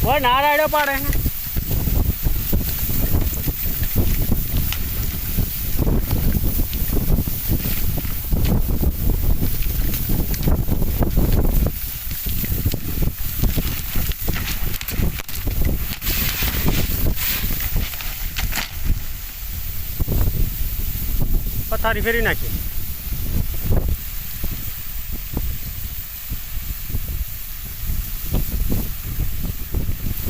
ઓય ના રાડ્યો પાડે પથારી ફેરી નાખી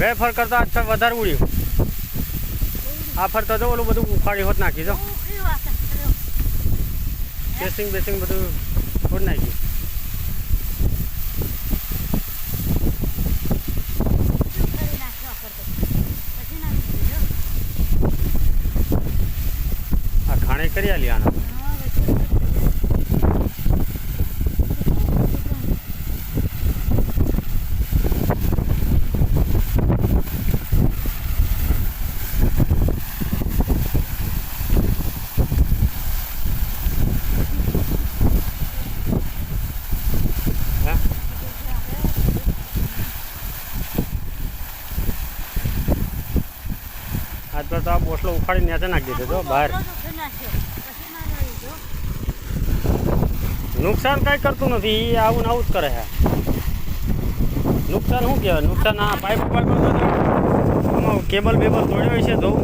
વેફર કરતા આજ વધારે ઉડ્યું આ ફરતા જો ઓલું બધું ઉખાડી હોત નાખી જો કેસિંગ બેસિંગ બધું ફોડ નાખ્યું આ ખાણે કરી આલી આના આજ પર તો આ બોસલો ઉખાડી નેચે નાખી દીધો બહાર નુકસાન કઈ કરતું નથી આવું ને આવું જ કરે છે નુકસાન શું કહેવાય નુકસાન આ પાઇપ કેબલ બેબલ તોડ્યો છે ધોવું